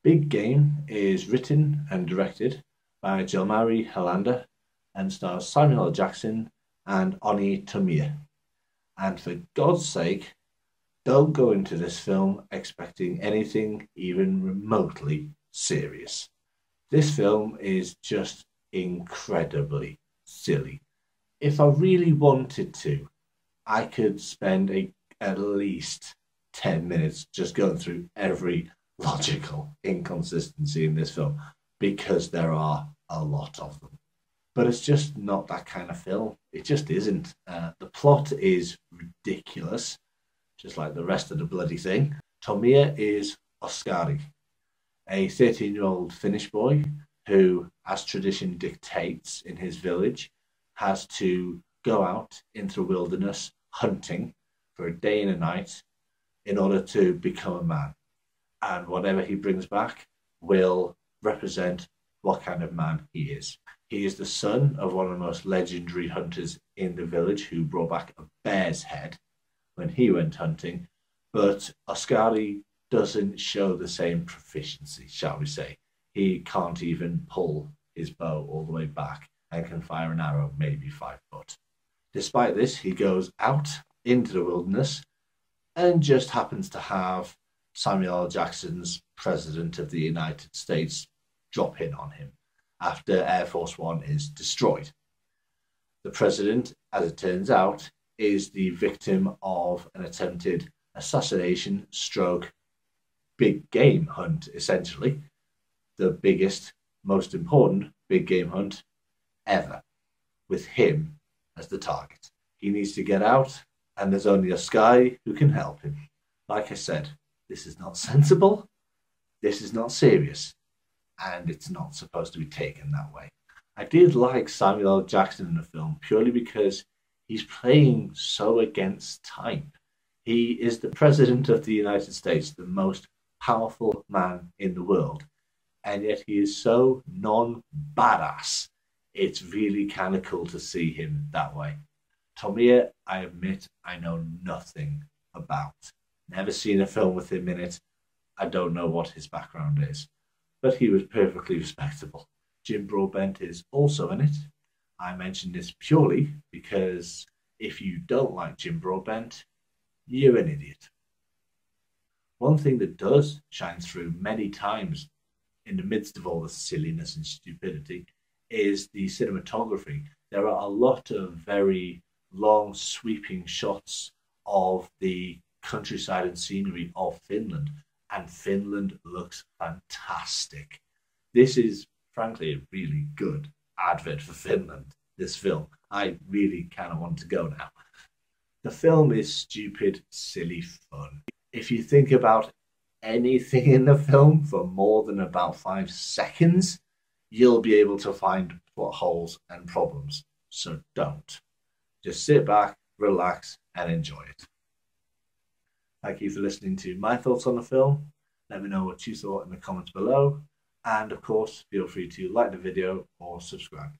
Big Game is written and directed by Jelmari Helanda and stars Samuel L. Jackson and Oni Tomiya. And for God's sake, don't go into this film expecting anything even remotely serious. This film is just incredibly silly. If I really wanted to, I could spend at least 10 minutes just going through every logical inconsistency in this film because there are a lot of them. But it's just not that kind of film. It just isn't. The plot is ridiculous, just like the rest of the bloody thing. Tomiya is Oskari, a 13-year-old Finnish boy who, as tradition dictates in his village, has to go out into the wilderness hunting for a day and a night in order to become a man. And whatever he brings back will represent what kind of man he is. He is the son of one of the most legendary hunters in the village who brought back a bear's head when he went hunting, but Oskari doesn't show the same proficiency, shall we say. He can't even pull his bow all the way back and can fire an arrow maybe 5 foot. Despite this, he goes out into the wilderness and just happens to have Samuel L. Jackson's President of the United States drop in on him after Air Force One is destroyed. The president, as it turns out, is the victim of an attempted assassination stroke big game hunt, essentially. The biggest, most important big game hunt ever, with him as the target. He needs to get out, and there's only a Sky who can help him. Like I said, this is not sensible, this is not serious, and it's not supposed to be taken that way. I did like Samuel L. Jackson in the film purely because he's playing so against type. He is the President of the United States, the most powerful man in the world, and yet he is so non-badass. It's really kind of cool to see him that way. Tomiya, I admit, I know nothing about. Never seen a film with him in it. I don't know what his background is, but he was perfectly respectable. Jim Broadbent is also in it. I mention this purely because if you don't like Jim Broadbent, you're an idiot. One thing that does shine through many times in the midst of all the silliness and stupidity is the cinematography. There are a lot of very long, sweeping shots of the countryside and scenery of Finland, and Finland looks fantastic. This is, frankly, a really good advert for Finland, this film. I really kind of want to go now. The film is stupid, silly fun. If you think about anything in the film for more than about 5 seconds, you'll be able to find plot holes and problems. So don't. Just sit back, relax, and enjoy it. Thank you for listening to my thoughts on the film. Let me know what you thought in the comments below. And of course, feel free to like the video or subscribe.